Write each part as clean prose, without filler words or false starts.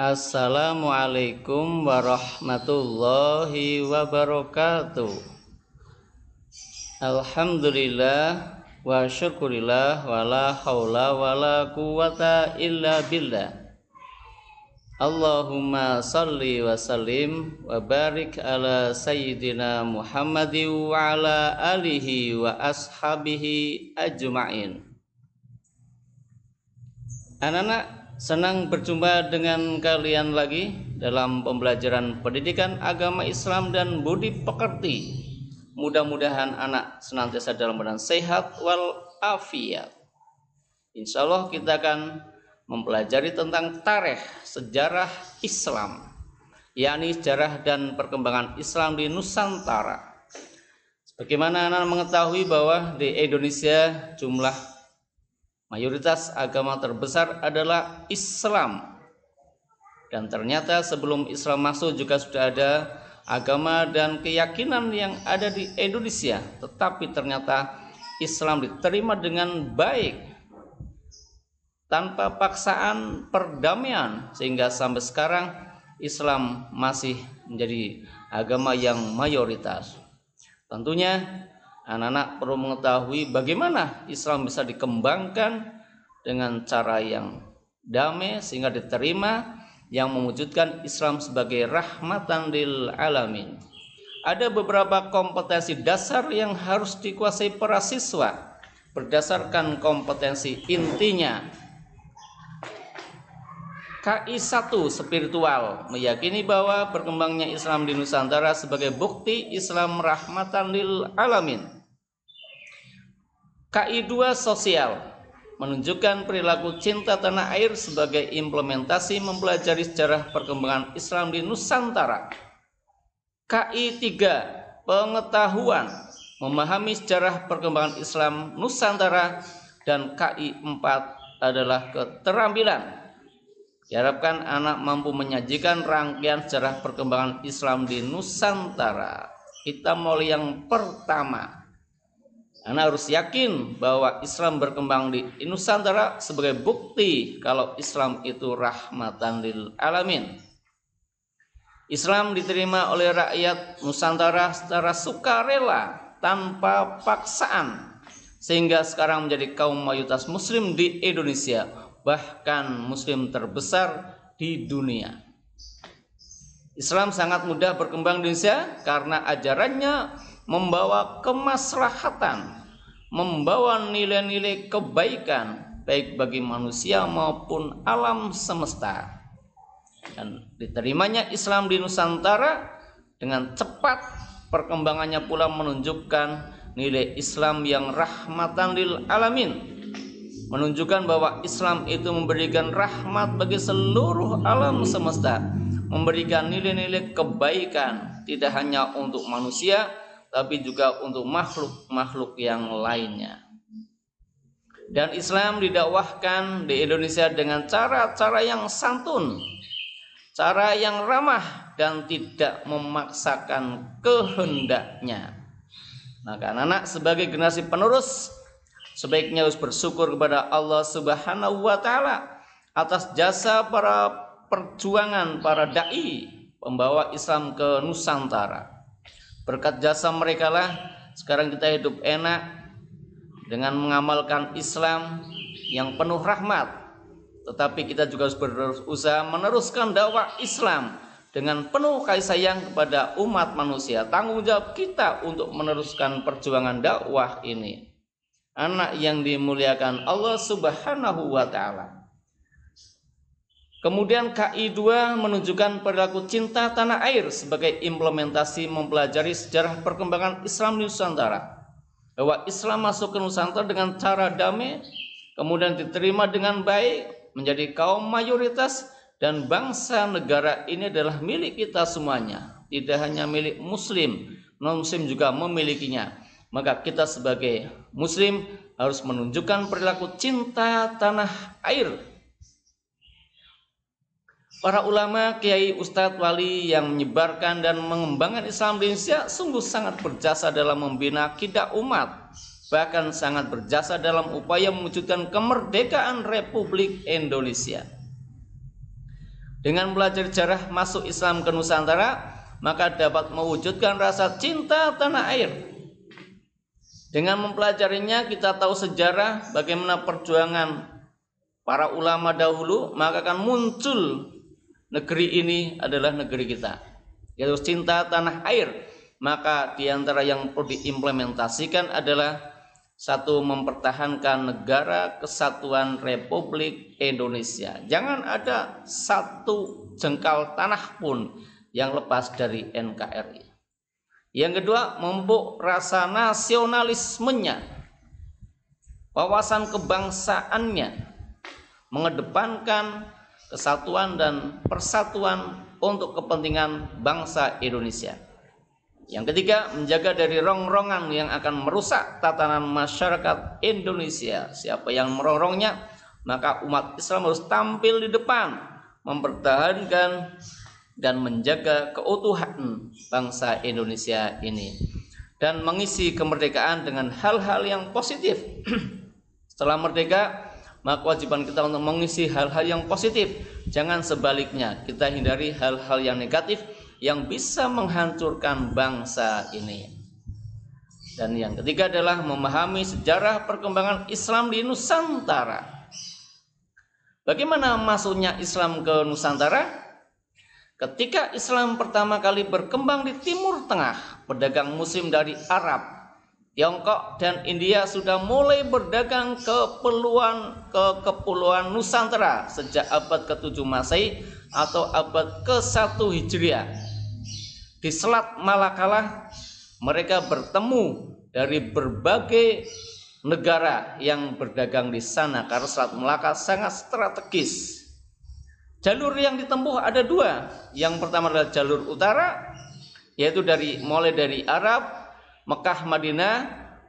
Assalamualaikum warahmatullahi wabarakatuh. Alhamdulillah wa syukurillah wa la haula wa la quwata illa billah. Allahumma salli wa sallim wa barik ala sayyidina Muhammadin wa ala alihi wa ashabihi ajma'in. Anak-anak, senang berjumpa dengan kalian lagi dalam pembelajaran pendidikan agama Islam dan budi pekerti. Mudah-mudahan anak senantiasa dalam keadaan sehat wal afiat. Insya Allah kita akan mempelajari tentang tarikh sejarah Islam, yakni sejarah dan perkembangan Islam di Nusantara. Sebagaimana anak mengetahui bahwa di Indonesia jumlah mayoritas agama terbesar adalah Islam. Dan ternyata sebelum Islam masuk juga sudah ada agama dan keyakinan yang ada di Indonesia. Tetapi ternyata Islam diterima dengan baik, tanpa paksaan, perdamaian. Sehingga sampai sekarang Islam masih menjadi agama yang mayoritas. Tentunya anak-anak perlu mengetahui bagaimana Islam bisa dikembangkan dengan cara yang damai sehingga diterima, yang mewujudkan Islam sebagai rahmatan lil alamin. Ada beberapa kompetensi dasar yang harus dikuasai para siswa berdasarkan kompetensi intinya. KI 1 spiritual meyakini bahwa berkembangnya Islam di Nusantara sebagai bukti Islam rahmatan lil alamin. KI 2 sosial menunjukkan perilaku cinta tanah air sebagai implementasi mempelajari sejarah perkembangan Islam di Nusantara. KI 3 pengetahuan memahami sejarah perkembangan Islam Nusantara. Dan KI 4 adalah keterampilan. Diharapkan anak mampu menyajikan rangkaian sejarah perkembangan Islam di Nusantara. Kita mulai yang pertama. Anak harus yakin bahwa Islam berkembang di Nusantara sebagai bukti kalau Islam itu rahmatan lil alamin. Islam diterima oleh rakyat Nusantara secara sukarela, tanpa paksaan, sehingga sekarang menjadi kaum mayoritas muslim di Indonesia, bahkan muslim terbesar di dunia. Islam sangat mudah berkembang di Indonesia karena ajarannya membawa kemaslahatan, membawa nilai-nilai kebaikan baik bagi manusia maupun alam semesta. Dan diterimanya Islam di Nusantara dengan cepat, perkembangannya pula menunjukkan nilai Islam yang rahmatan lil alamin, menunjukkan bahwa Islam itu memberikan rahmat bagi seluruh alam semesta, memberikan nilai-nilai kebaikan tidak hanya untuk manusia tapi juga untuk makhluk-makhluk yang lainnya. Dan Islam didakwahkan di Indonesia dengan cara-cara yang santun, cara yang ramah, dan tidak memaksakan kehendaknya. Maka anak-anak sebagai generasi penerus sebaiknya harus bersyukur kepada Allah Subhanahu wa Ta'ala atas jasa para perjuangan, para dai pembawa Islam ke Nusantara. Berkat jasa mereka lah sekarang kita hidup enak dengan mengamalkan Islam yang penuh rahmat. Tetapi kita juga harus berusaha meneruskan dakwah Islam dengan penuh kasih sayang kepada umat manusia. Tanggung jawab kita untuk meneruskan perjuangan dakwah ini. Anak yang dimuliakan Allah Subhanahu wa Ta'ala. Kemudian KI 2 menunjukkan perilaku cinta tanah air sebagai implementasi mempelajari sejarah perkembangan Islam di Nusantara. Bahwa Islam masuk ke Nusantara dengan cara damai, kemudian diterima dengan baik, menjadi kaum mayoritas, dan bangsa negara ini adalah milik kita semuanya. Tidak hanya milik muslim, non-muslim juga memilikinya. Maka kita sebagai muslim harus menunjukkan perilaku cinta tanah air. Para ulama, kiai, ustadz, wali yang menyebarkan dan mengembangkan Islam di Indonesia sungguh sangat berjasa dalam membina akidah umat, bahkan sangat berjasa dalam upaya mewujudkan kemerdekaan Republik Indonesia. Dengan belajar sejarah masuk Islam ke Nusantara, maka dapat mewujudkan rasa cinta tanah air. Dengan mempelajarinya kita tahu sejarah bagaimana perjuangan para ulama dahulu, maka akan muncul negeri ini adalah negeri kita, yaitu cinta tanah air. Maka diantara yang perlu diimplementasikan adalah satu, mempertahankan negara kesatuan Republik Indonesia. Jangan ada satu jengkal tanah pun yang lepas dari NKRI. Yang kedua, memupuk rasa nasionalismenya, wawasan kebangsaannya, mengedepankan kesatuan dan persatuan untuk kepentingan bangsa Indonesia. Yang ketiga, menjaga dari rongrongan yang akan merusak tatanan masyarakat Indonesia. Siapa yang merongrongnya, maka umat Islam harus tampil di depan, mempertahankan dan menjaga keutuhan bangsa Indonesia ini, dan mengisi kemerdekaan dengan hal-hal yang positif. Setelah merdeka, maka kewajiban kita untuk mengisi hal-hal yang positif. Jangan sebaliknya, kita hindari hal-hal yang negatif yang bisa menghancurkan bangsa ini. Dan yang ketiga adalah memahami sejarah perkembangan Islam di Nusantara. Bagaimana masuknya Islam ke Nusantara? Ketika Islam pertama kali berkembang di Timur Tengah, pedagang muslim dari Arab, Tiongkok, dan India sudah mulai berdagang ke kepulauan Nusantara sejak abad ke-7 Masehi atau abad ke-1 Hijriah. Di Selat Malakala, mereka bertemu dari berbagai negara yang berdagang di sana karena Selat Malaka sangat strategis. Jalur yang ditempuh ada dua. Yang pertama adalah jalur utara, yaitu mulai dari Arab, Mekah, Madinah,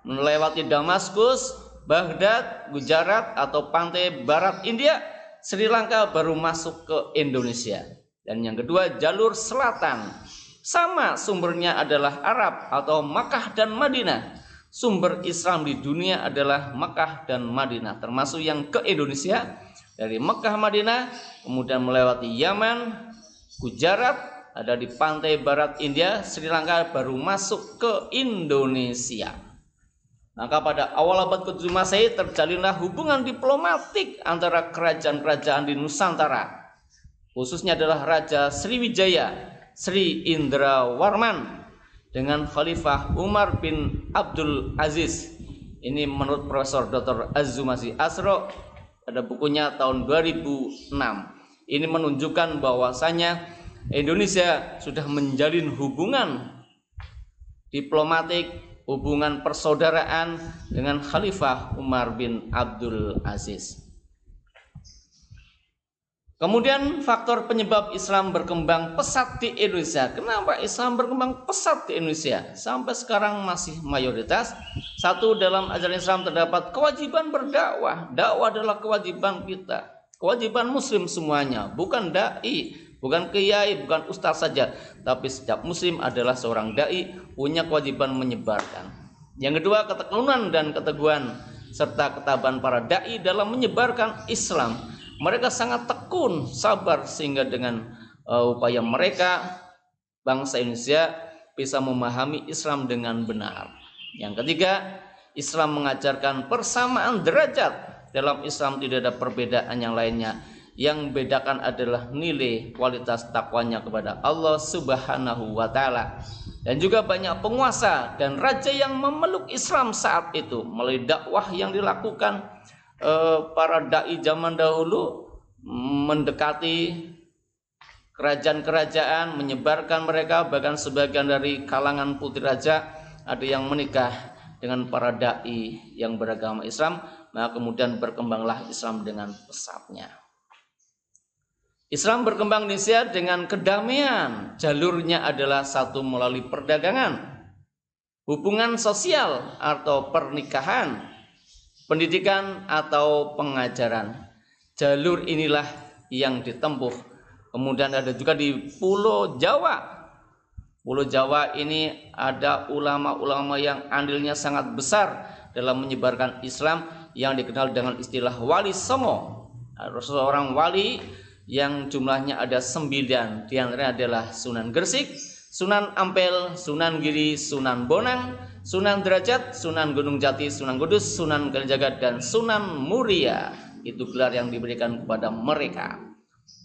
melewati Damaskus, Baghdad, Gujarat atau pantai barat India, Sri Lanka, baru masuk ke Indonesia. Dan yang kedua, jalur selatan, sama sumbernya adalah Arab atau Makkah dan Madinah. Sumber Islam di dunia adalah Makkah dan Madinah, termasuk yang ke Indonesia dari Makkah, Madinah, kemudian melewati Yaman, Gujarat, ada di pantai barat India, Sri Lanka, baru masuk ke Indonesia. Maka pada awal abad ke-7 Masehi terjalinlah hubungan diplomatik antara kerajaan-kerajaan di Nusantara, khususnya adalah Raja Sriwijaya, Sri Indrawarman, dengan Khalifah Umar bin Abdul Aziz. Ini menurut Profesor Dr. Azumasi Asro pada bukunya tahun 2006. Ini menunjukkan bahwasanya Indonesia sudah menjalin hubungan diplomatik, hubungan persaudaraan dengan Khalifah Umar bin Abdul Aziz. Kemudian faktor penyebab Islam berkembang pesat di Indonesia. Kenapa Islam berkembang pesat di Indonesia? Sampai sekarang masih mayoritas. Satu, dalam ajaran Islam terdapat kewajiban berdakwah. Dakwah adalah kewajiban kita, kewajiban muslim semuanya, bukan dai, bukan kiai, bukan ustaz saja, tapi setiap muslim adalah seorang dai, punya kewajiban menyebarkan. Yang kedua, ketekunan dan keteguhan serta ketabahan para dai dalam menyebarkan Islam. Mereka sangat tekun, sabar, sehingga dengan upaya mereka, bangsa Indonesia bisa memahami Islam dengan benar. Yang ketiga, Islam mengajarkan persamaan derajat. Dalam Islam tidak ada perbedaan yang lainnya. Yang membedakan adalah nilai kualitas takwanya kepada Allah Subhanahu wa Ta'ala. Dan juga banyak penguasa dan raja yang memeluk Islam saat itu melalui dakwah yang dilakukan. Para dai zaman dahulu mendekati kerajaan-kerajaan, menyebarkan mereka, bahkan sebagian dari kalangan putri raja ada yang menikah dengan para dai yang beragama Islam. Maka kemudian berkembanglah Islam dengan pesatnya. Islam berkembang di Indonesia dengan kedamaian. Jalurnya adalah satu, melalui perdagangan, hubungan sosial atau pernikahan, pendidikan atau pengajaran. Jalur inilah yang ditempuh. Kemudian ada juga di Pulau Jawa. Pulau Jawa ini ada ulama-ulama yang andilnya sangat besar dalam menyebarkan Islam, yang dikenal dengan istilah wali songo. Seorang wali yang jumlahnya ada 9. Di antaranya adalah Sunan Gresik, Sunan Ampel, Sunan Giri, Sunan Bonang, Sunan Derajat, Sunan Gunung Jati, Sunan Kudus, Sunan Kalijaga, dan Sunan Muria. Itu gelar yang diberikan kepada mereka.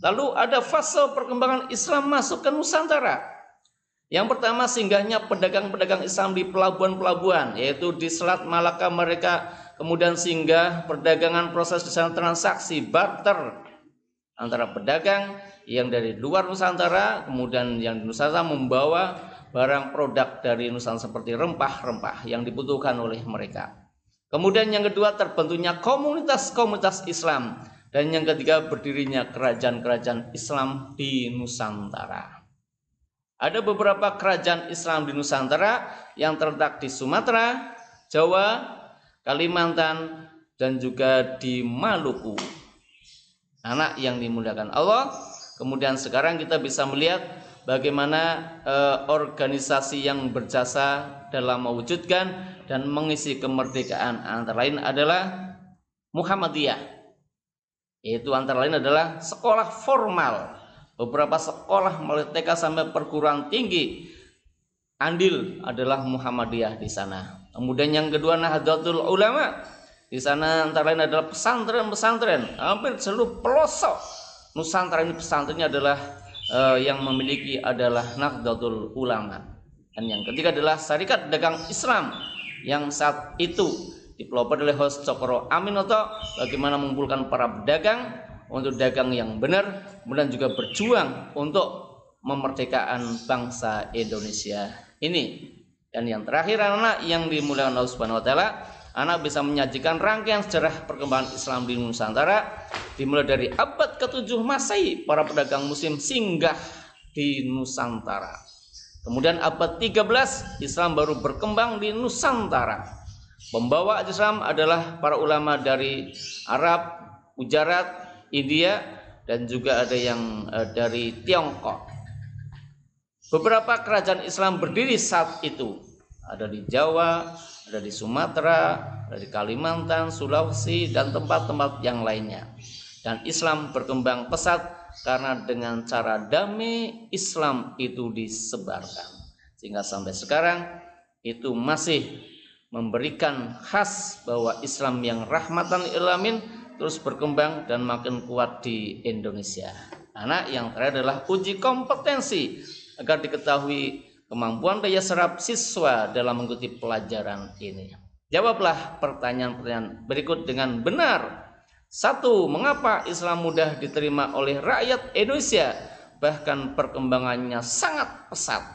Lalu ada fase perkembangan Islam masuk ke Nusantara. Yang pertama, singgahnya pedagang-pedagang Islam di pelabuhan-pelabuhan, yaitu di Selat Malaka mereka kemudian singgah perdagangan, proses di sana transaksi barter antara pedagang yang dari luar Nusantara, kemudian yang di Nusantara membawa barang produk dari Nusantara seperti rempah-rempah yang dibutuhkan oleh mereka. Kemudian yang kedua, terbentuknya komunitas-komunitas Islam, dan yang ketiga, berdirinya kerajaan-kerajaan Islam di Nusantara. Ada beberapa kerajaan Islam di Nusantara yang terletak di Sumatera, Jawa, Kalimantan, dan juga di Maluku. Anak yang dimuliakan Allah, kemudian sekarang kita bisa melihat bagaimana organisasi yang berjasa dalam mewujudkan dan mengisi kemerdekaan, antara lain adalah Muhammadiyah, yaitu antara lain adalah sekolah formal. Beberapa sekolah mulai TK sampai perguruan tinggi andil adalah Muhammadiyah di sana. Kemudian yang kedua, Nahdlatul Ulama. Di sana antara lain adalah pesantren-pesantren. Hampir seluruh pelosok Nusantara ini pesantrennya adalah yang memiliki adalah Nahdlatul Ulama. Dan yang ketiga adalah Syarikat Dagang Islam yang saat itu dipelopori oleh Hos Cokro Aminoto, bagaimana mengumpulkan para pedagang untuk dagang yang benar, kemudian juga berjuang untuk memerdekakan bangsa Indonesia ini. Dan yang terakhir, anak yang dimuliakan Allah Subhanahu wa taala, anak bisa menyajikan rangkaian sejarah perkembangan Islam di Nusantara dimulai dari abad ke-7 Masehi, para pedagang muslim singgah di Nusantara. Kemudian abad 13 Islam baru berkembang di Nusantara. Pembawa Islam adalah para ulama dari Arab, Gujarat, India, dan juga ada yang dari Tiongkok. Beberapa kerajaan Islam berdiri saat itu. Ada di Jawa, ada di Sumatera, ada di Kalimantan, Sulawesi, dan tempat-tempat yang lainnya. Dan Islam berkembang pesat karena dengan cara damai Islam itu disebarkan. Sehingga sampai sekarang itu masih memberikan khas bahwa Islam yang rahmatan lil alamin terus berkembang dan makin kuat di Indonesia. Anak yang terakhir adalah uji kompetensi agar diketahui kemampuan daya serap siswa dalam mengikuti pelajaran ini. Jawablah pertanyaan-pertanyaan berikut dengan benar. 1. Mengapa Islam mudah diterima oleh rakyat Indonesia, bahkan perkembangannya sangat pesat?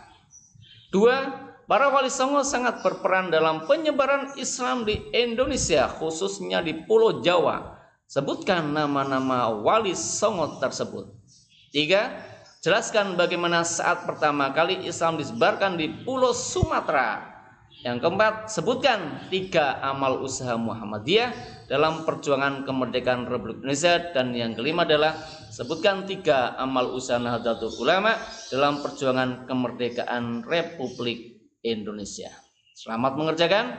2. Para wali songo sangat berperan dalam penyebaran Islam di Indonesia, khususnya di Pulau Jawa. Sebutkan nama-nama wali songo tersebut. 3. Jelaskan bagaimana saat pertama kali Islam disebarkan di Pulau Sumatera. Yang keempat, sebutkan 3 amal usaha Muhammadiyah dalam perjuangan kemerdekaan Republik Indonesia. Dan yang kelima adalah sebutkan 3 amal usaha Nahdlatul Ulama dalam perjuangan kemerdekaan Republik Indonesia. Selamat mengerjakan.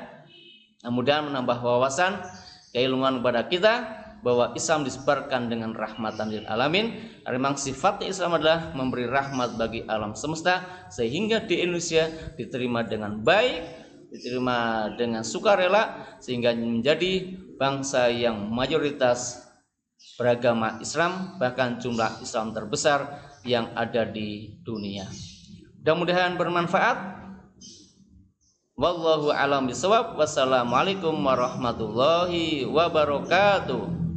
Mudah-mudahan menambah wawasan, keilmuan kepada kita bahwa Islam disebarkan dengan rahmatan lil alamin. Memang sifatnya Islam adalah memberi rahmat bagi alam semesta, sehingga di Indonesia diterima dengan baik, diterima dengan sukarela, sehingga menjadi bangsa yang mayoritas beragama Islam, bahkan jumlah Islam terbesar yang ada di dunia. Mudah-mudahan bermanfaat. Wallahu a'lam bishawab. Wassalamualaikum warahmatullahi wabarakatuh.